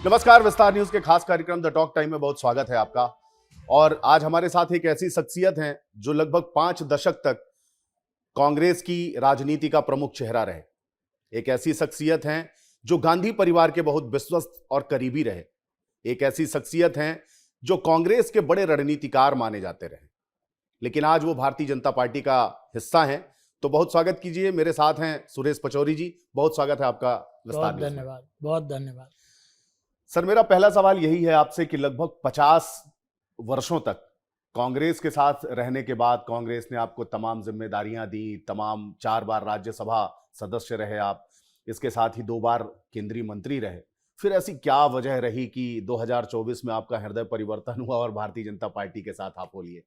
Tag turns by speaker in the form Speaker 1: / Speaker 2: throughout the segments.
Speaker 1: नमस्कार, विस्तार न्यूज के खास कार्यक्रम द टॉक टाइम में बहुत स्वागत है आपका। और आज हमारे साथ एक ऐसी शख्सियत हैं जो लगभग 5 दशक तक कांग्रेस की राजनीति का प्रमुख चेहरा रहे। एक ऐसी शख्सियत हैं जो गांधी परिवार के बहुत विश्वस्त और करीबी रहे। एक ऐसी शख्सियत हैं जो कांग्रेस के बड़े रणनीतिकार माने जाते रहे, लेकिन आज वो भारतीय जनता पार्टी का हिस्सा हैं। तो बहुत स्वागत कीजिए, मेरे साथ हैं सुरेश पचौरी जी। बहुत स्वागत है आपका विस्तार न्यूज में।
Speaker 2: धन्यवाद, बहुत धन्यवाद।
Speaker 1: सर, मेरा पहला सवाल यही है आपसे कि लगभग 50 वर्षों तक कांग्रेस के साथ रहने के बाद कांग्रेस ने आपको तमाम जिम्मेदारियां दी, तमाम 4 बार राज्यसभा सदस्य रहे आप, इसके साथ ही 2 बार केंद्रीय मंत्री रहे। फिर ऐसी क्या वजह रही कि 2024 में आपका हृदय परिवर्तन हुआ और भारतीय जनता पार्टी के साथ आप हो लिए?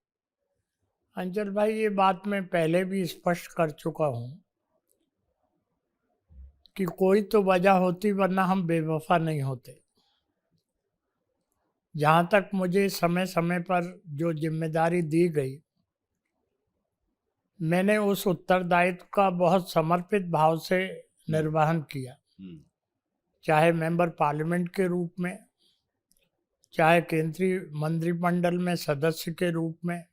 Speaker 2: अंचल भाई, ये बात मैं पहले भी स्पष्ट कर चुका हूँ कि कोई तो वजह होती, वरना हम बेवफा नहीं होते। जहाँ तक मुझे समय समय पर जो जिम्मेदारी दी गई, मैंने उस उत्तरदायित्व का बहुत समर्पित भाव से निर्वहन किया, चाहे मेंबर पार्लियामेंट के रूप में, चाहे केंद्रीय मंत्रिमंडल में सदस्य के रूप में,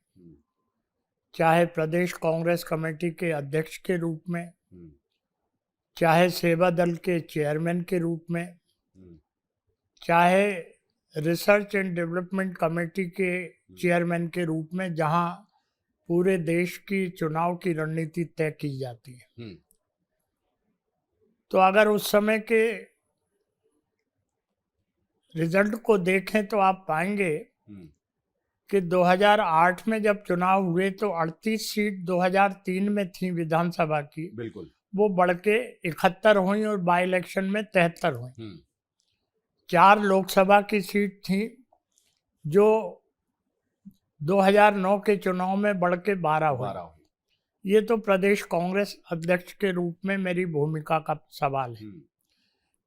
Speaker 2: चाहे प्रदेश कांग्रेस कमेटी के अध्यक्ष के रूप में, चाहे सेवा दल के चेयरमैन के रूप में, चाहे रिसर्च एंड डेवलपमेंट कमेटी के चेयरमैन के रूप में, जहां पूरे देश की चुनाव की रणनीति तय की जाती है। तो अगर उस समय के रिजल्ट को देखें तो आप पाएंगे कि 2008 में जब चुनाव हुए तो 38 सीट 2003 में थी विधानसभा की,
Speaker 1: बिल्कुल,
Speaker 2: वो बढ़ के 71 हुई और बाई इलेक्शन में 73 हुई। 4 लोकसभा की सीट थी जो 2009 के चुनाव में बढ़ के 12 हुई। ये तो प्रदेश कांग्रेस अध्यक्ष के रूप में मेरी भूमिका का सवाल है।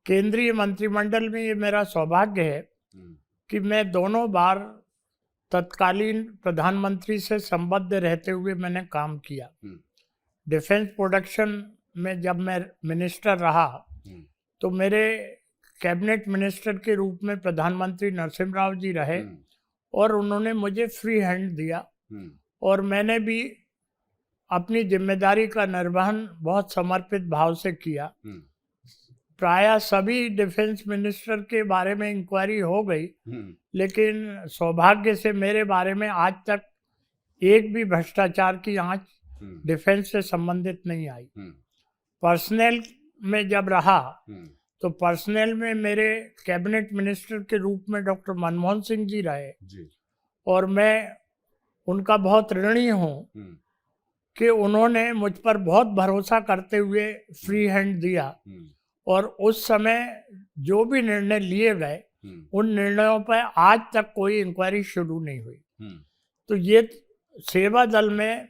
Speaker 2: केंद्रीय मंत्रिमंडल में ये मेरा सौभाग्य है कि मैं दोनों बार तत्कालीन प्रधानमंत्री से संबद्ध रहते हुए मैंने काम किया। डिफेंस प्रोडक्शन में जब मैं मिनिस्टर रहा तो मेरे कैबिनेट मिनिस्टर के रूप में प्रधानमंत्री नरसिम्हा राव जी रहे और उन्होंने मुझे फ्री हैंड दिया और मैंने भी अपनी जिम्मेदारी का निर्वहन बहुत समर्पित भाव से किया। प्रायः सभी डिफेंस मिनिस्टर के बारे में इंक्वायरी हो गई, लेकिन सौभाग्य से मेरे बारे में आज तक एक भी भ्रष्टाचार की आंच डिफेंस से संबंधित नहीं आई। पर्सनल में जब रहा तो पर्सनल में मेरे कैबिनेट मिनिस्टर के रूप में डॉक्टर मनमोहन सिंह जी रहे और मैं उनका बहुत ऋणी हूँ कि उन्होंने मुझ पर बहुत भरोसा करते हुए फ्री हैंड दिया और उस समय जो भी निर्णय लिए गए उन निर्णयों पर आज तक कोई इंक्वायरी शुरू नहीं हुई। तो ये सेवा दल में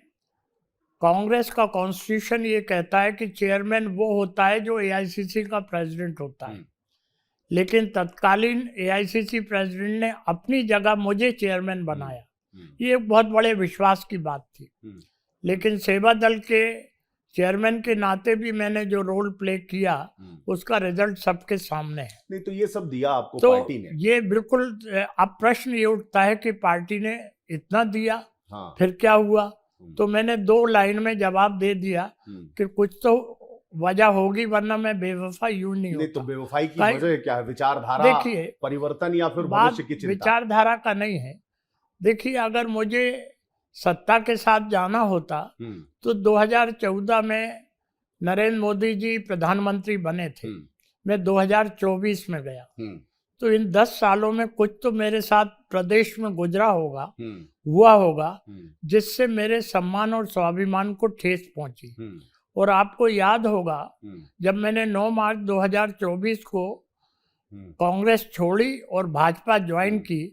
Speaker 2: कांग्रेस का कॉन्स्टिट्यूशन ये कहता है कि चेयरमैन वो होता है जो एआईसीसी का प्रेसिडेंट होता है, लेकिन तत्कालीन एआईसीसी प्रेसिडेंट ने अपनी जगह मुझे चेयरमैन बनाया। ये एक बहुत बड़े विश्वास की बात थी, लेकिन सेवा दल के चेयरमैन के नाते भी मैंने जो रोल प्ले किया उसका रिजल्ट सबके सामने है।
Speaker 1: नहीं तो ये सब दिया आपको
Speaker 2: तो
Speaker 1: पार्टी ने?
Speaker 2: ये बिल्कुल, अब प्रश्न ये उठता है कि पार्टी ने इतना दिया, फिर क्या हुआ? तो मैंने 2 लाइन में जवाब दे दिया कि कुछ तो वजह होगी, वरना मैं बेवफा यूं नहीं होता।
Speaker 1: तो बेवफाई की वजह क्या है? विचारधारा
Speaker 2: देखिए,
Speaker 1: परिवर्तन या फिर भविष्य की चिंता?
Speaker 2: विचारधारा का नहीं है। देखिए, अगर मुझे सत्ता के साथ जाना होता तो 2014 में नरेंद्र मोदी जी प्रधानमंत्री बने थे, मैं 2024 में गया। तो इन 10 सालों में कुछ तो मेरे साथ प्रदेश में गुजरा होगा, हुआ होगा, जिससे मेरे सम्मान और स्वाभिमान को ठेस पहुंची। और आपको याद होगा जब मैंने 9 मार्च 2024 को कांग्रेस छोड़ी और भाजपा ज्वाइन की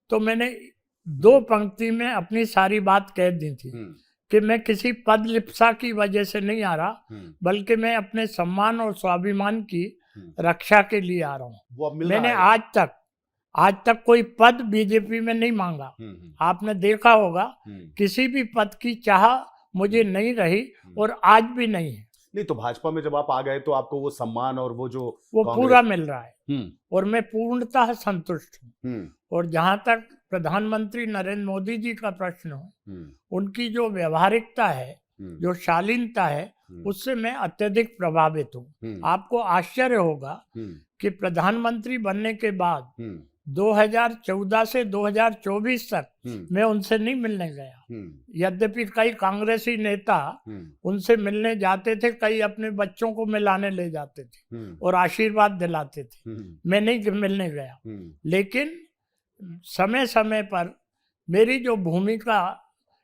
Speaker 2: तो मैंने 2 पंक्ति में अपनी सारी बात कह दी थी कि मैं किसी पद लिप्सा की वजह से नहीं आ रहा, बल्कि मैं अपने सम्मान और स्वाभिमान की रक्षा के लिए आ रहा हूँ। मैंने आज तक कोई पद बीजेपी में नहीं मांगा। आपने देखा होगा किसी भी पद की चाह मुझे नहीं रही और आज भी नहीं है।
Speaker 1: नहीं तो भाजपा में जब आप आ गए तो आपको वो सम्मान और वो जो
Speaker 2: वो पूरा मिल रहा है
Speaker 1: हम्म
Speaker 2: और मैं पूर्णतः संतुष्ट हूँ।
Speaker 1: हम्म
Speaker 2: और जहां तक प्रधानमंत्री नरेंद्र मोदी जी का प्रश्न हो, उनकी जो व्यवहारिकता है, जो शालीनता है, उससे मैं अत्यधिक प्रभावित हूँ। आपको आश्चर्य होगा कि प्रधानमंत्री बनने के बाद 2014 से 2024 तक मैं उनसे नहीं मिलने गया। यद्यपि कई कांग्रेसी नेता उनसे मिलने जाते थे, कई अपने बच्चों को मिलाने ले जाते थे और आशीर्वाद दिलाते थे। मैं नहीं मिलने गया, लेकिन समय समय पर मेरी जो भूमिका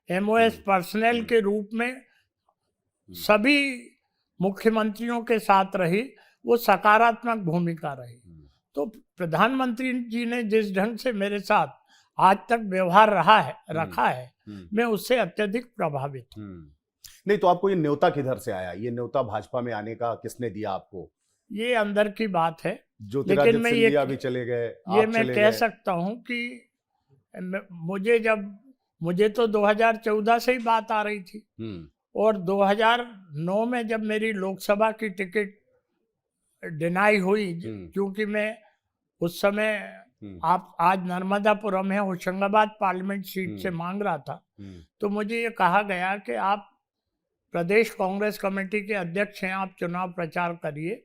Speaker 2: MOS पर्सनल के रूप में सभी मुख्यमंत्रियों के साथ रही, वो सकारात्मक भूमिका रही। तो प्रधानमंत्री जी ने जिस ढंग से मेरे साथ आज तक व्यवहार रखा है, मैं उससे अत्यधिक प्रभावित हूँ।
Speaker 1: नहीं तो आपको ये न्योता किधर से आया? ये न्योता भाजपा में आने का किसने दिया आपको?
Speaker 2: ये अंदर की बात है,
Speaker 1: लेकिन मैं ये भी चले गए,
Speaker 2: ये मैं कह सकता हूँ कि मुझे तो 2014 से ही बात आ रही थी और 2009 में जब मेरी लोकसभा की टिकट डिनाई हुई, क्योंकि मैं उस समय आप आज नर्मदापुरम है, होशंगाबाद पार्लियामेंट सीट से मांग रहा था, तो मुझे ये कहा गया कि आप प्रदेश कांग्रेस कमेटी के अध्यक्ष हैं, आप चुनाव प्रचार करिए।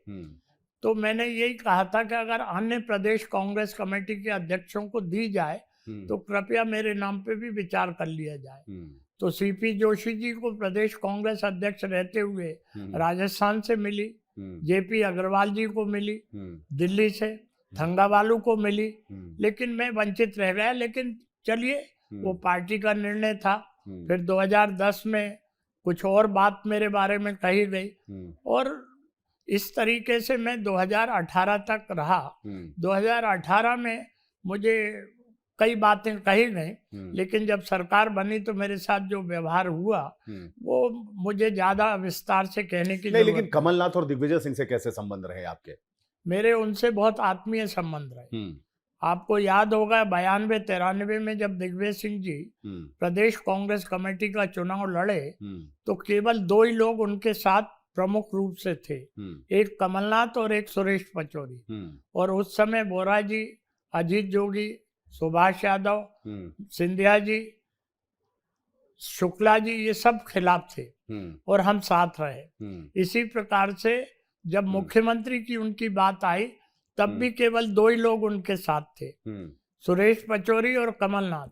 Speaker 2: तो मैंने यही कहा था कि अगर अन्य प्रदेश कांग्रेस कमेटी के अध्यक्षों को दी जाए तो कृपया मेरे नाम पे भी विचार कर लिया जाए। तो CP जोशी जी को प्रदेश कांग्रेस अध्यक्ष रहते हुए राजस्थान से मिली, JP अग्रवाल जी को मिली दिल्ली से, थंगावालू को मिली, लेकिन मैं वंचित रह गया। लेकिन चलिए, वो पार्टी का निर्णय था। फिर 2010 में कुछ और बात मेरे बारे में कही गई और इस तरीके से मैं 2018 तक रहा। 2018 में मुझे कई बातें कही गई, लेकिन जब सरकार बनी तो मेरे साथ जो व्यवहार हुआ वो मुझे ज्यादा विस्तार से कहने की
Speaker 1: नहीं। लेकिन कमलनाथ और दिग्विजय सिंह से कैसे संबंध रहे आपके?
Speaker 2: मेरे उनसे बहुत आत्मीय संबंध रहे। आपको याद होगा 92-93 में जब दिग्विजय सिंह जी प्रदेश कांग्रेस कमेटी का चुनाव लड़े तो केवल 2 ही लोग उनके साथ प्रमुख रूप से थे, एक कमलनाथ और एक सुरेश पचौरी। और उस समय बोरा जी, अजीत जोगी, सुभाष यादव, सिंधिया जी, शुक्ला जी, ये सब खिलाफ थे और हम साथ रहे। इसी प्रकार से जब मुख्यमंत्री की उनकी बात आई तब भी केवल 2 ही लोग उनके साथ थे, सुरेश पचौरी और कमलनाथ।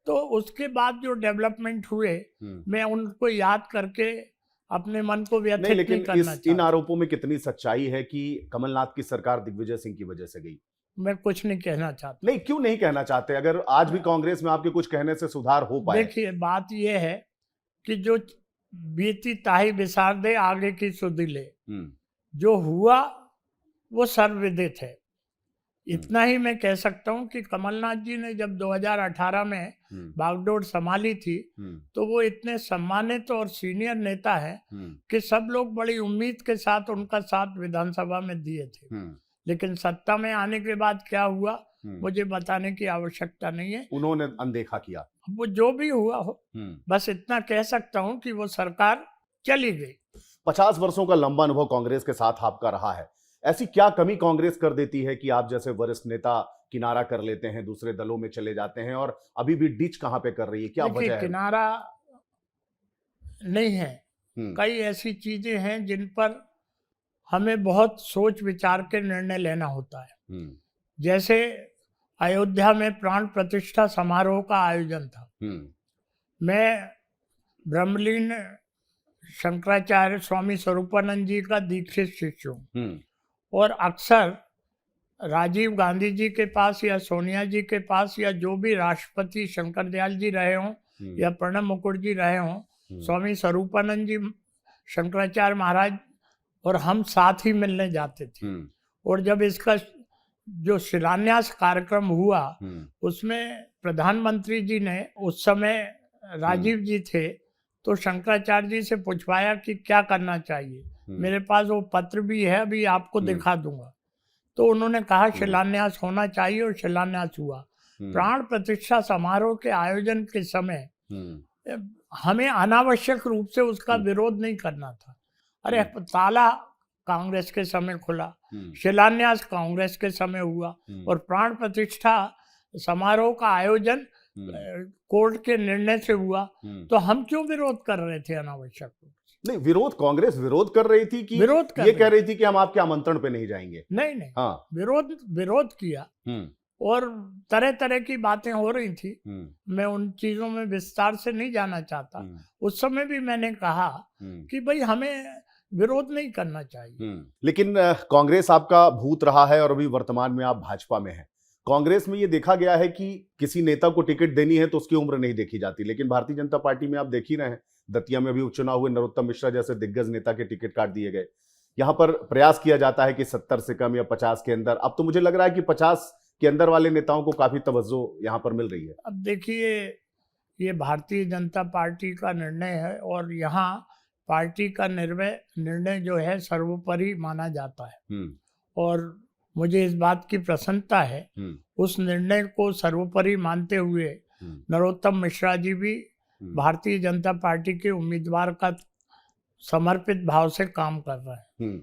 Speaker 2: तो उसके बाद जो डेवलपमेंट हुए मैं उनको याद करके अपने मन को व्यथित नहीं करना चाहता।
Speaker 1: इन आरोपों में कितनी सच्चाई है कि कमलनाथ की सरकार दिग्विजय सिंह की वजह से गई?
Speaker 2: मैं कुछ नहीं कहना चाहता।
Speaker 1: नहीं, क्यों नहीं कहना चाहते? अगर आज भी कांग्रेस में आपके कुछ कहने से सुधार हो पाए।
Speaker 2: देखिए, बात यह है कि जो बीती ताही बिसार दे, आगे की सुधि ले। जो हुआ वो सर्वविदित है। इतना ही मैं कह सकता हूँ कि कमलनाथ जी ने जब 2018 में बागडोर संभाली थी तो वो इतने सम्मानित और सीनियर नेता हैं कि सब लोग बड़ी उम्मीद के साथ उनका साथ विधानसभा में दिए थे। लेकिन सत्ता में आने के बाद क्या हुआ मुझे बताने की आवश्यकता नहीं है,
Speaker 1: उन्होंने अनदेखा किया।
Speaker 2: वो जो भी हुआ हो, बस इतना कह सकता हूँ कि वो सरकार चली गई।
Speaker 1: 50 वर्षों का लंबा अनुभव कांग्रेस के साथ आपका रहा है। ऐसी क्या कमी कांग्रेस कर देती है कि आप जैसे वरिष्ठ नेता किनारा कर लेते हैं, दूसरे दलों में चले जाते हैं और अभी भी डिच कहां पे कर रही है? क्या वजह है?
Speaker 2: किनारा नहीं है, कई ऐसी चीजें हैं जिन पर हमें बहुत सोच विचार के निर्णय लेना होता है। जैसे अयोध्या में प्राण प्रतिष्ठा समारोह का आयोजन था। मैं ब्रह्मलीन शंकराचार्य स्वामी स्वरूपानंद जी का दीक्षित शिष्य हूँ और अक्सर राजीव गांधी जी के पास या सोनिया जी के पास या जो भी राष्ट्रपति शंकर दयाल जी रहे हों या प्रणब मुखर्जी रहे हों, स्वामी स्वरूपानंद जी, शंकराचार्य महाराज और हम साथ ही मिलने जाते थे। और जब इसका जो शिलान्यास कार्यक्रम हुआ उसमें प्रधानमंत्री जी ने, उस समय राजीव जी थे, तो शंकराचार्य जी से पूछवाया कि क्या करना चाहिए। मेरे पास वो पत्र भी है, अभी आपको दिखा दूंगा। तो उन्होंने कहा शिलान्यास होना चाहिए और शिलान्यास हुआ। प्राण प्रतिष्ठा समारोह के आयोजन के समय हमें अनावश्यक रूप से उसका विरोध नहीं करना था। अरे ताला कांग्रेस के समय खुला, शिलान्यास कांग्रेस के समय हुआ और प्राण प्रतिष्ठा समारोह का आयोजन कोर्ट के निर्णय से हुआ, तो हम क्यों विरोध कर रहे थे अनावश्यक रूप से?
Speaker 1: नहीं, विरोध कांग्रेस विरोध कर रही थी कि
Speaker 2: विरोध कर
Speaker 1: ये कह रही थी कि हम आपके आमंत्रण पे नहीं जाएंगे?
Speaker 2: नहीं,
Speaker 1: हाँ,
Speaker 2: विरोध किया और तरह तरह की बातें हो रही थी। मैं उन चीजों में विस्तार से नहीं जाना चाहता। उस समय भी मैंने कहा कि भाई हमें विरोध नहीं करना चाहिए।
Speaker 1: लेकिन कांग्रेस आपका भूत रहा है और अभी वर्तमान में आप भाजपा में हैं। कांग्रेस में ये देखा गया है कि किसी नेता को टिकट देनी है तो उसकी उम्र नहीं देखी जाती, लेकिन भारतीय जनता पार्टी में आप देख ही रहे हैं, दतिया में भी उपचुनाव हुए, नरोत्तम मिश्रा जैसे दिग्गज नेता के टिकट काट दिए गए। यहाँ पर प्रयास किया जाता है कि 70 से कम या 50 के अंदर। अब तो मुझे लग रहा है कि 50 के अंदर वाले नेताओं को काफी तवज्जो यहाँ पर मिल रही है।
Speaker 2: अब देखिए, ये भारतीय जनता पार्टी का निर्णय है और यहाँ पार्टी का निर्णय जो है सर्वोपरि माना जाता है और मुझे इस बात की प्रसन्नता है। उस निर्णय को सर्वोपरि मानते हुए नरोत्तम मिश्रा जी भी भारतीय जनता पार्टी के उम्मीदवार का समर्पित भाव से काम कर रहे हैं।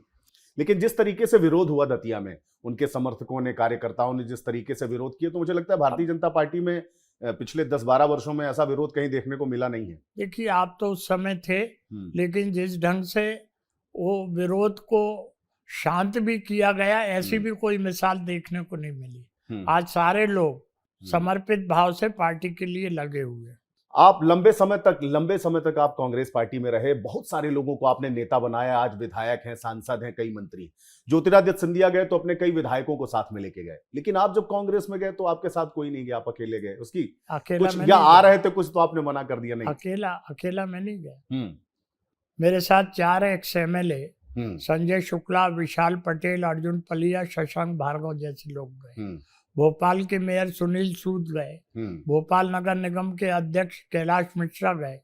Speaker 1: लेकिन जिस तरीके से विरोध हुआ दतिया में, उनके समर्थकों ने, कार्यकर्ताओं ने जिस तरीके से विरोध किया, तो मुझे लगता है भारतीय जनता पार्टी में पिछले 10-12 वर्षों में ऐसा विरोध कहीं देखने को मिला नहीं है।
Speaker 2: देखिए, आप तो उस समय थे, लेकिन जिस ढंग से वो विरोध को शांत भी किया गया, ऐसी भी कोई मिसाल देखने को नहीं मिली। आज सारे लोग समर्पित भाव से पार्टी के लिए लगे हुए।
Speaker 1: आप लंबे समय तक आप कांग्रेस पार्टी में रहे, बहुत सारे लोगों को आपने नेता बनाया, आज विधायक हैं, सांसद हैं, कई मंत्री। ज्योतिरादित्य सिंधिया गए तो अपने कई विधायकोों को साथ में लेके गए, लेकिन आप जब कांग्रेस में गए तो आपके साथ कोई नहीं गया, आप अकेले गए। उसकी
Speaker 2: अकेला
Speaker 1: कुछ या आ रहे थे कुछ, तो आपने मना कर दिया? नहीं,
Speaker 2: अकेला मैं नहीं गया। मेरे साथ 4 एक्स MLA संजय शुक्ला, विशाल पटेल, अर्जुन पलिया, शशांक भार्गव जैसे लोग गए। भोपाल के मेयर सुनील सूद गए। भोपाल नगर निगम के अध्यक्ष कैलाश मिश्रा गए।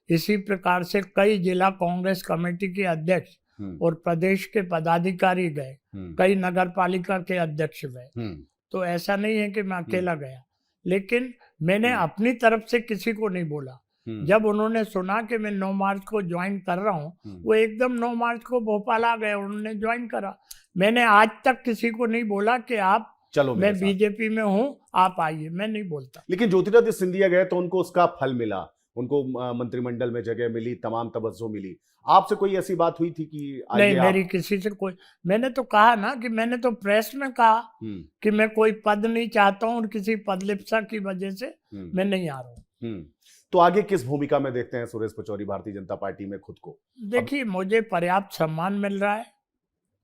Speaker 2: इसी प्रकार से कई जिला कांग्रेस कमेटी के अध्यक्ष और प्रदेश के पदाधिकारी गए। कई नगर पालिका के अध्यक्ष गए। तो ऐसा नहीं है कि मैं अकेला गया, लेकिन मैंने अपनी तरफ से किसी को नहीं बोला। जब उन्होंने सुना कि मैं 9 मार्च को ज्वाइन कर रहा हूँ, वो एकदम 9 मार्च को भोपाल आ गए, उन्होंने ज्वाइन करा। मैंने आज तक किसी को नहीं बोला कि आप
Speaker 1: चलो
Speaker 2: मैं बीजेपी में हूँ, आप आइए, मैं नहीं बोलता।
Speaker 1: लेकिन ज्योतिरादित्य सिंधिया गए तो उनको उसका फल मिला, उनको मंत्रिमंडल में जगह मिली, तमाम तवज्जो मिली। आपसे कोई ऐसी बात हुई थी कि
Speaker 2: नहीं, मेरी किसी से कोई, मैंने तो कहा ना कि मैंने तो प्रेस में कहा कि मैं कोई पद नहीं चाहता हूँ और किसी पदलिप्सा की वजह से मैं नहीं आ रहा हूँ।
Speaker 1: तो आगे किस भूमिका में देखते हैं सुरेश पचौरी भारतीय जनता पार्टी में खुद को?
Speaker 2: देखिए, मुझे पर्याप्त सम्मान मिल रहा है।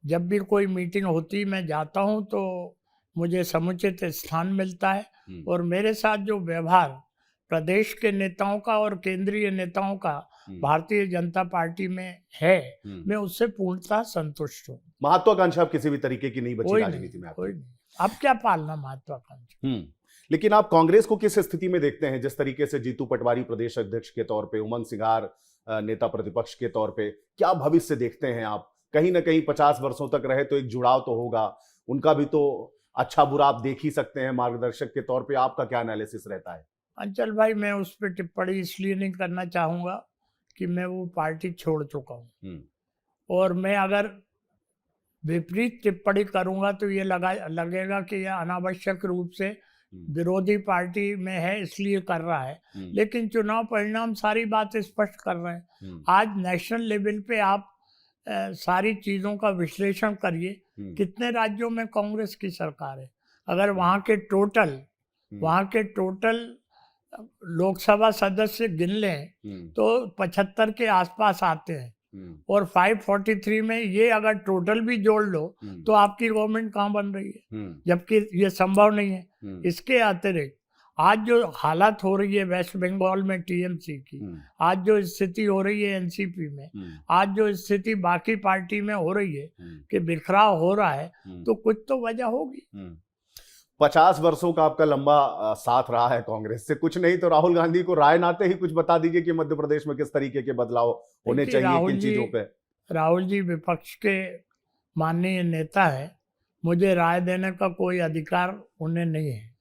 Speaker 2: जब भी कोई मीटिंग होती मैं जाता हूँ तो मुझे समुचित स्थान मिलता है और मेरे साथ जो व्यवहार प्रदेश के नेताओं का और केंद्रीय नेताओं का भारतीय जनता पार्टी में है, मैं उससे पूर्णतः संतुष्ट हूँ।
Speaker 1: महत्वाकांक्षा अब किसी भी तरीके की नहीं बची राजनीति में?
Speaker 2: कोई नहीं। अब क्या पालना महत्वाकांक्षा?
Speaker 1: लेकिन आप कांग्रेस को किस स्थिति में देखते हैं? जिस तरीके से जीतू पटवारी प्रदेश अध्यक्ष के तौर पे, उमंग सिंघार नेता प्रतिपक्ष के तौर पे, क्या भविष्य देखते हैं आप? कहीं ना कहीं 50 वर्षों तक रहे तो एक जुड़ाव तो होगा, उनका भी तो अच्छा बुरा आप देख ही सकते हैं मार्गदर्शक के तौर पे। आपका क्या एनालिसिस रहता है?
Speaker 2: अंचल भाई, मैं उस पर टिप्पणी इसलिए नहीं करना चाहूंगा कि मैं वो पार्टी छोड़ चुका हूँ, और मैं अगर विपरीत टिप्पणी करूंगा तो ये लगेगा कि यह अनावश्यक रूप से विरोधी पार्टी में है इसलिए कर रहा है। लेकिन चुनाव परिणाम सारी बात स्पष्ट कर रहे हैं। आज नेशनल लेवल पे आप सारी चीजों का विश्लेषण करिए, कितने राज्यों में कांग्रेस की सरकार है। अगर वहाँ के टोटल लोकसभा सदस्य गिन लें तो 75 के आसपास आते हैं, और 543 में ये अगर टोटल भी जोड़ लो तो आपकी गवर्नमेंट कहाँ बन रही है, जबकि ये संभव नहीं है। इसके अतिरिक्त आज जो हालत हो रही है वेस्ट बंगाल में TMC की, आज जो स्थिति हो रही है NCP में, आज जो स्थिति बाकी पार्टी में हो रही है कि बिखराव हो रहा है, तो कुछ तो वजह होगी।
Speaker 1: 50 वर्षों का आपका लंबा साथ रहा है कांग्रेस से, कुछ नहीं तो राहुल गांधी को राय नाते ही कुछ बता दीजिए कि मध्य प्रदेश में किस तरीके के बदलाव होने चाहिए, किन चीजों पे?
Speaker 2: राहुल जी विपक्ष के माननीय नेता है, मुझे राय देने का कोई अधिकार उन्हें नहीं है,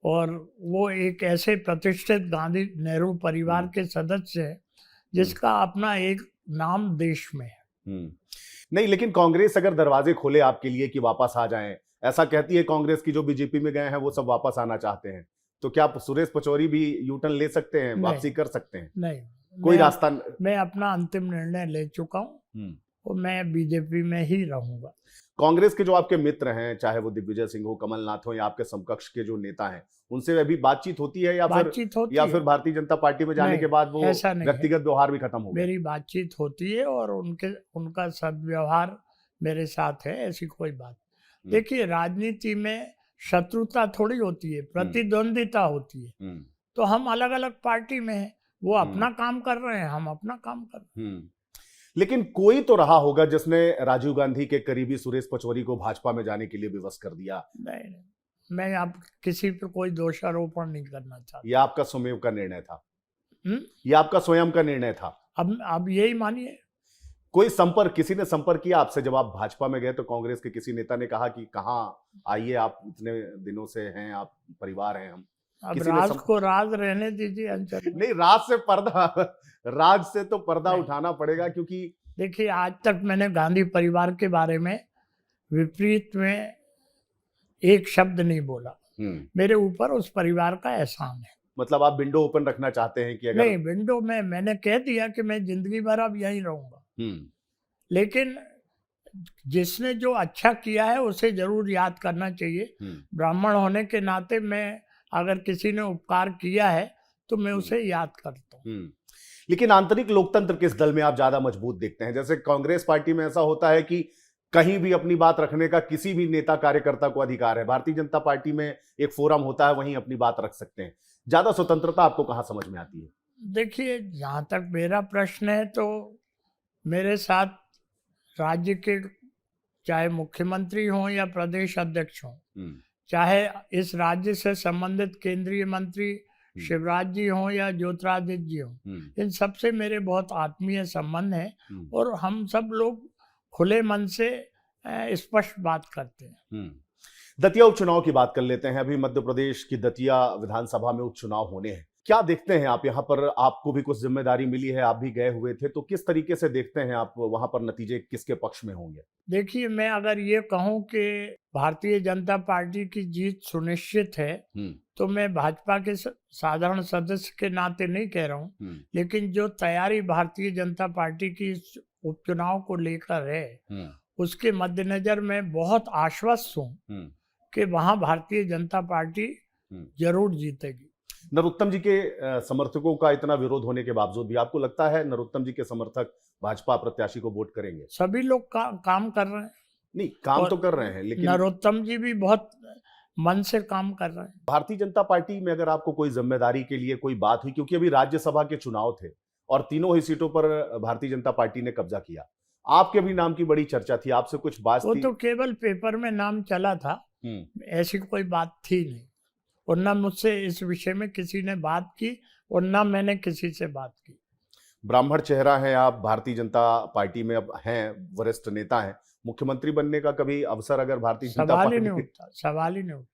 Speaker 2: और वो एक ऐसे प्रतिष्ठित गांधी नेहरू परिवार के सदस्य है जिसका अपना एक नाम देश में है।
Speaker 1: नहीं, लेकिन कांग्रेस अगर दरवाजे खोले आपके लिए कि वापस आ जाएं, ऐसा कहती है कांग्रेस की जो बीजेपी में गए हैं वो सब वापस आना चाहते हैं, तो क्या सुरेश पचौरी भी यू टर्न ले सकते हैं, वापसी कर सकते हैं?
Speaker 2: नहीं,
Speaker 1: कोई रास्ता
Speaker 2: मैं अपना अंतिम निर्णय ले चुका हूँ और मैं बीजेपी में ही रहूंगा।
Speaker 1: कांग्रेस के जो आपके मित्र हैं, चाहे वो दिग्विजय सिंह हो, कमलनाथ हो, या आपके समकक्ष के जो नेता हैं, उनसे अभी बातचीत होती है या फिर भारतीय जनता पार्टी में जाने के बाद वो व्यक्तिगत व्यवहार भी खत्म हो गया?
Speaker 2: मेरी बातचीत होती है और उनका सद्व्यवहार मेरे साथ है, ऐसी कोई बात। देखिए, राजनीति में शत्रुता थोड़ी होती है, प्रतिद्वंदिता होती है। तो हम अलग अलग पार्टी में हैं, वो अपना काम कर रहे हैं, हम अपना काम कर रहे हैं।
Speaker 1: लेकिन कोई तो रहा होगा जिसने राजीव गांधी के करीबी सुरेश पचौरी को भाजपा में जाने के लिए विवश कर दिया।
Speaker 2: नहीं, मैं आप किसी पे कोई दोषारोपण नहीं करना चाहता।
Speaker 1: यह आपका स्वयं का निर्णय था? यह आपका स्वयं का निर्णय था?
Speaker 2: अब यही मानिए।
Speaker 1: कोई संपर्क, किसी ने संपर्क किया आपसे जब आप भाजपा में गए? तो कांग्रेस के किसी नेता ने कहा कि कहाँ आइए, आप इतने दिनों से हैं, आप परिवार हैं हम?
Speaker 2: अब राज को राज रहने दीजिए अंचल।
Speaker 1: नहीं, राज से तो पर्दा उठाना पड़ेगा, क्योंकि
Speaker 2: देखिए, आज तक मैंने गांधी परिवार के बारे में विपरीत में एक शब्द नहीं बोला। मेरे ऊपर उस परिवार का एहसान है।
Speaker 1: मतलब आप विंडो ओपन रखना चाहते हैं कि अगर?
Speaker 2: नहीं, विंडो में मैंने कह दिया कि मैं जिंदगी भर अब यहीं रहूंगा। लेकिन जिसने जो अच्छा किया है उसे जरूर याद करना चाहिए। ब्राह्मण होने के नाते मैं, अगर किसी ने उपकार किया है तो मैं उसे याद करता हूँ।
Speaker 1: लेकिन आंतरिक लोकतंत्र किस दल में आप ज्यादा मजबूत देखते हैं? जैसे कांग्रेस पार्टी में ऐसा होता है कि कहीं भी अपनी बात रखने का किसी भी नेता कार्यकर्ता को अधिकार है। भारतीय जनता पार्टी में एक फोरम होता है, वहीं अपनी बात रख सकते हैं। ज्यादा स्वतंत्रता आपको कहां समझ में आती है?
Speaker 2: देखिए, जहां तक मेरा प्रश्न है तो मेरे साथ राज्य के चाहे मुख्यमंत्री हों या प्रदेश अध्यक्ष हों, चाहे इस राज्य से संबंधित केंद्रीय मंत्री शिवराज जी हों या ज्योतिरादित्य जी हों, इन सब से मेरे बहुत आत्मीय संबंध हैं और हम सब लोग खुले मन से स्पष्ट बात करते हैं।
Speaker 1: दतिया उपचुनाव की बात कर लेते हैं। अभी मध्य प्रदेश की दतिया विधानसभा में उपचुनाव होने हैं। क्या देखते हैं आप यहाँ पर? आपको भी कुछ जिम्मेदारी मिली है, आप भी गए हुए थे, तो किस तरीके से देखते हैं आप वहां पर नतीजे किसके पक्ष में होंगे?
Speaker 2: देखिए, मैं अगर ये कहूं कि भारतीय जनता पार्टी की जीत सुनिश्चित है तो मैं भाजपा के साधारण सदस्य के नाते नहीं कह रहा हूं, लेकिन जो तैयारी भारतीय जनता पार्टी की उपचुनाव को लेकर है उसके मद्देनजर मैं बहुत आश्वस्त हूं कि वहां भारतीय जनता पार्टी जरूर जीतेगी।
Speaker 1: नरोत्तम जी के समर्थकों का इतना विरोध होने के बावजूद भी आपको लगता है नरोत्तम जी के समर्थक भाजपा प्रत्याशी को वोट करेंगे?
Speaker 2: सभी लोग काम कर रहे हैं।
Speaker 1: नहीं, काम तो कर रहे हैं, लेकिन
Speaker 2: नरोत्तम जी भी बहुत मन से काम कर रहे हैं।
Speaker 1: भारतीय जनता पार्टी में अगर आपको कोई जिम्मेदारी के लिए कोई बात हुई, क्योंकि अभी राज्यसभा के चुनाव थे और तीनों ही सीटों पर भारतीय जनता पार्टी ने कब्जा किया, आपके भी नाम की बड़ी चर्चा थी, आपसे कुछ बात?
Speaker 2: वो तो केवल पेपर में नाम चला था, ऐसी कोई बात थी नहीं, और ना मुझसे इस विषय में किसी ने बात की और ना मैंने किसी से बात की।
Speaker 1: ब्राह्मण चेहरा है आप, भारतीय जनता पार्टी में अब हैं, वरिष्ठ नेता हैं, मुख्यमंत्री बनने का कभी अवसर अगर भारतीय जनता पार्टी?
Speaker 2: सवाल ही नहीं उठता।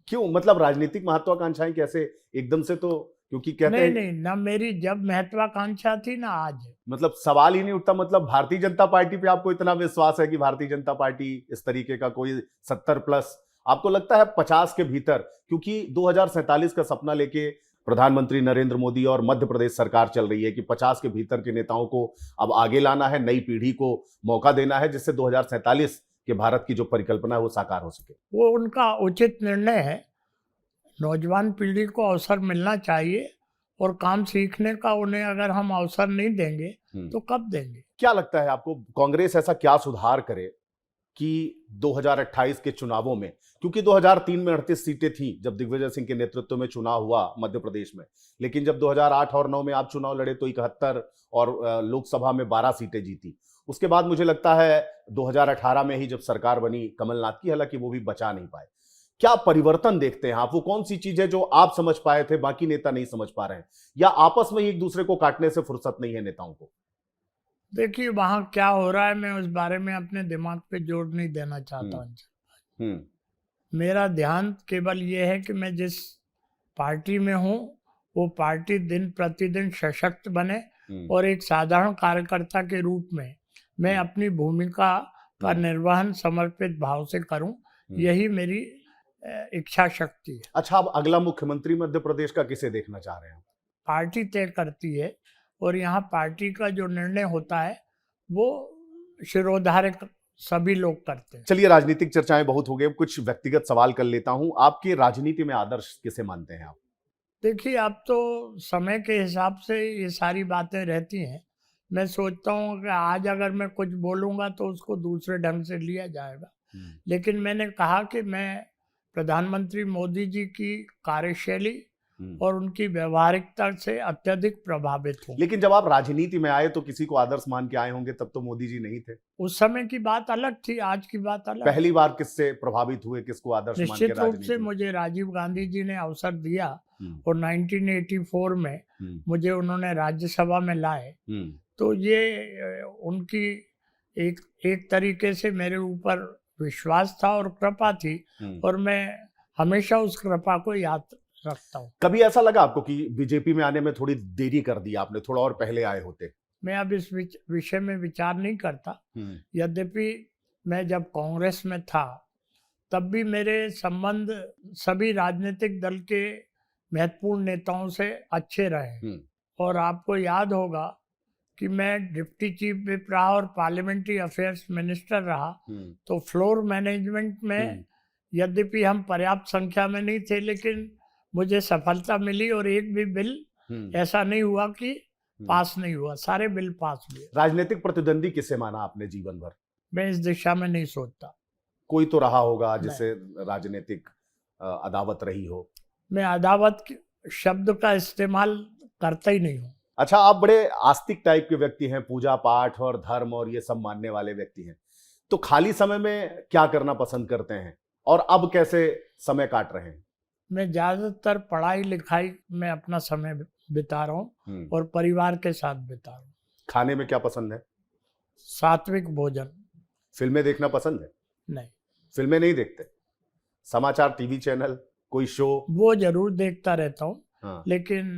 Speaker 1: क्यों? मतलब राजनीतिक महत्वाकांक्षाएं कैसे एकदम से? तो क्योंकि कहते हैं
Speaker 2: नहीं, ना मेरी जब महत्वाकांक्षा थी ना आज। मतलब
Speaker 1: सवाल ही नहीं उठता। मतलब भारतीय जनता पार्टी पे आपको इतना विश्वास है कि भारतीय जनता पार्टी इस तरीके का कोई 70+ आपको लगता है 50 के भीतर, क्योंकि 2047 का सपना लेके प्रधानमंत्री नरेंद्र मोदी और मध्य प्रदेश सरकार चल रही है कि 50 के भीतर के नेताओं को अब आगे लाना है, नई पीढ़ी को मौका देना है, जिससे 2047 के भारत की जो परिकल्पना है वो साकार हो सके।
Speaker 2: वो उनका उचित निर्णय है। नौजवान पीढ़ी को अवसर मिलना चाहिए और काम सीखने का उन्हें अगर हम अवसर नहीं देंगे तो कब देंगे?
Speaker 1: क्या लगता है आपको कांग्रेस ऐसा क्या सुधार करे कि 2028 के चुनावों में, क्योंकि 2003 में 38 सीटें थी जब दिग्विजय सिंह के नेतृत्व में चुनाव हुआ मध्य प्रदेश में, लेकिन जब 2008 और 9 में आप चुनाव लड़े तो 71 और लोकसभा में 12 सीटें जीती। उसके बाद मुझे लगता है 2018 में ही जब सरकार बनी कमलनाथ की, हालांकि वो भी बचा नहीं पाए। क्या परिवर्तन देखते हैं आप? वो कौन सी चीजें जो आप समझ पाए थे बाकी नेता नहीं समझ पा रहे हैं, या आपस में एक दूसरे को काटने से फुर्सत नहीं है नेताओं को?
Speaker 2: देखिए, वहां क्या हो रहा है मैं उस बारे में अपने दिमाग पे जोर नहीं देना चाहता। मेरा ध्यान केवल ये है कि मैं जिस पार्टी में हूँ वो पार्टी दिन प्रतिदिन सशक्त बने और एक साधारण कार्यकर्ता के रूप में मैं अपनी भूमिका का निर्वहन समर्पित भाव से करूं, यही मेरी इच्छा शक्ति है।
Speaker 1: अच्छा, अब अगला मुख्यमंत्री मध्य प्रदेश का किसे देखना चाह रहे हैं?
Speaker 2: पार्टी तय करती है और यहाँ पार्टी का जो निर्णय होता है वो शिरोधार्य सभी लोग करते हैं।
Speaker 1: चलिए, राजनीतिक चर्चाएं बहुत हो गई, कुछ व्यक्तिगत सवाल कर लेता हूं। आपकी राजनीति में आदर्श किसे मानते हैं आप?
Speaker 2: देखिए, अब तो समय के हिसाब से ये सारी बातें रहती हैं। मैं सोचता हूँ कि आज अगर मैं कुछ बोलूँगा तो उसको दूसरे ढंग से लिया जाएगा, लेकिन मैंने कहा कि मैं प्रधानमंत्री मोदी जी की कार्यशैली और उनकी व्यवहारिकता से अत्यधिक प्रभावित हूँ।
Speaker 1: लेकिन जब आप राजनीति में आए तो किसी को आदर्श मान के आए होंगे, तब तो मोदी जी नहीं थे।
Speaker 2: उस समय की बात अलग थी, आज की बात अलग।
Speaker 1: पहली बार किससे प्रभावित हुए, किसको आदर्श मान के?
Speaker 2: निश्चित रूप से मुझे राजीव गांधी जी ने अवसर दिया और 1984 में मुझे उन्होंने राज्यसभा में लाए, तो ये उनकी एक तरीके से मेरे ऊपर विश्वास था और कृपा थी, और मैं हमेशा उस कृपा को याद रखता हूँ।
Speaker 1: कभी ऐसा लगा आपको कि बीजेपी में आने में थोड़ी देरी कर दी आपने, थोड़ा और पहले आए होते?
Speaker 2: मैं अब इस विषय में विचार नहीं करता। यद्यपि मैं जब कांग्रेस में था तब भी मेरे संबंध सभी राजनीतिक दल के महत्वपूर्ण नेताओं से अच्छे रहे, और आपको याद होगा कि मैं डिप्टी चीफ विप रहा और पार्लियामेंट्री अफेयर्स मिनिस्टर रहा, तो फ्लोर मैनेजमेंट में यद्यपि हम पर्याप्त संख्या में नहीं थे, लेकिन मुझे सफलता मिली और एक भी बिल ऐसा नहीं हुआ कि पास नहीं हुआ, सारे बिल पास हुए।
Speaker 1: राजनीतिक प्रतिद्वंदी किसे माना आपने जीवन भर?
Speaker 2: मैं इस दिशा में नहीं सोचता।
Speaker 1: कोई तो रहा होगा जिससे राजनीतिक अदावत रही हो।
Speaker 2: मैं अदावत शब्द का इस्तेमाल करता ही नहीं हूँ।
Speaker 1: अच्छा, आप बड़े आस्तिक टाइप के व्यक्ति हैं, पूजा पाठ और धर्म और ये सब मानने वाले व्यक्ति हैं, तो खाली समय में क्या करना पसंद करते हैं और अब कैसे समय काट रहे हैं?
Speaker 2: मैं ज्यादातर पढ़ाई लिखाई में अपना समय बिता रहा हूँ और परिवार के साथ बिता रहा हूँ।
Speaker 1: खाने में क्या पसंद है?
Speaker 2: सात्विक भोजन।
Speaker 1: फिल्में देखना पसंद है?
Speaker 2: नहीं।
Speaker 1: फिल्में नहीं देखते? समाचार, टीवी चैनल, कोई शो?
Speaker 2: वो जरूर देखता रहता हूँ,
Speaker 1: हाँ।
Speaker 2: लेकिन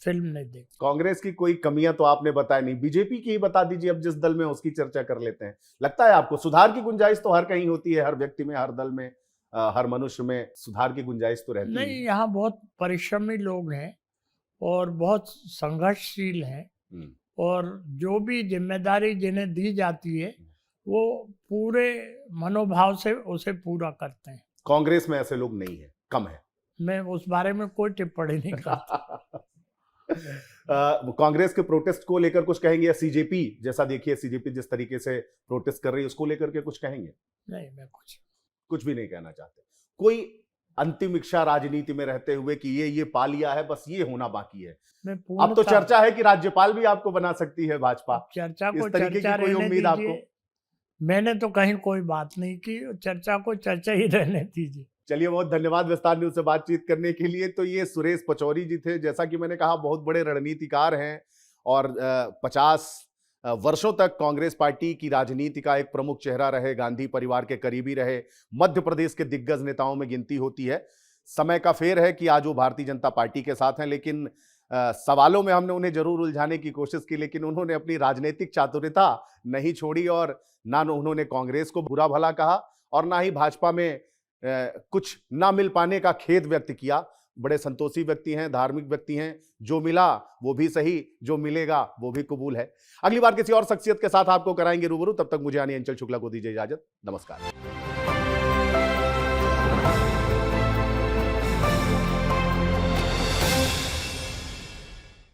Speaker 2: फिल्म नहीं देखता।
Speaker 1: कांग्रेस की कोई कमियां तो आपने बताई नहीं, बीजेपी की ही बता दीजिए। अब जिस दल में उसकी चर्चा कर लेते हैं। लगता है आपको सुधार की गुंजाइश तो हर कहीं होती है, हर व्यक्ति में, हर दल में, हर मनुष्य में सुधार की गुंजाइश तो रहती है?
Speaker 2: नहीं, यहाँ बहुत परिश्रमी लोग हैं और बहुत संघर्षशील हैं, और जो भी जिम्मेदारी जिन्हें दी जाती है वो पूरे मनोभाव से उसे पूरा करते हैं।
Speaker 1: कांग्रेस में ऐसे लोग नहीं है, कम है।
Speaker 2: मैं उस बारे में कोई टिप्पणी नहीं करता।
Speaker 1: कांग्रेस के प्रोटेस्ट को लेकर कुछ कहेंगे, या सीजेपी जैसा देखिए, सीजेपी जिस तरीके से प्रोटेस्ट कर रही है उसको लेकर के कुछ कहेंगे?
Speaker 2: नहीं, मैं कुछ
Speaker 1: भी नहीं कहना चाहते। कोई अंतिम इच्छा राजनीति में रहते हुए कि ये पा लिया है, बस ये होना बाकी है? अब तो चर्चा है कि राज्यपाल भी आपको बना सकती है भाजपा।
Speaker 2: चर्चा को
Speaker 1: इस तरीके की कोई उम्मीद आपको?
Speaker 2: मैंने तो कहीं कोई बात नहीं की, चर्चा को चर्चा ही रहने दीजिए।
Speaker 1: चलिए, बहुत धन्यवाद विस्तार न्यूज से बातचीत करने के लिए। तो ये सुरेश पचौरी जी थे, जैसा कि मैंने कहा बहुत बड़े रणनीतिकार हैं और 50 वर्षों तक कांग्रेस पार्टी की राजनीति का एक प्रमुख चेहरा रहे, गांधी परिवार के करीबी रहे, मध्य प्रदेश के दिग्गज नेताओं में गिनती होती है। समय का फेर है कि आज वो भारतीय जनता पार्टी के साथ हैं, लेकिन सवालों में हमने उन्हें जरूर उलझाने की कोशिश की, लेकिन उन्होंने अपनी राजनीतिक चातुर्यता नहीं छोड़ी और ना उन्होंने कांग्रेस को बुरा भला कहा और ना ही भाजपा में कुछ ना मिल पाने का खेद व्यक्त किया। बड़े संतोषी व्यक्ति हैं, धार्मिक व्यक्ति हैं। जो मिला वो भी सही, जो मिलेगा वो भी कबूल है। अगली बार किसी और शख्सियत के साथ आपको कराएंगे रूबरू। तब तक मुझे यानी अंचल शुक्ला को दीजिए इजाजत। नमस्कार।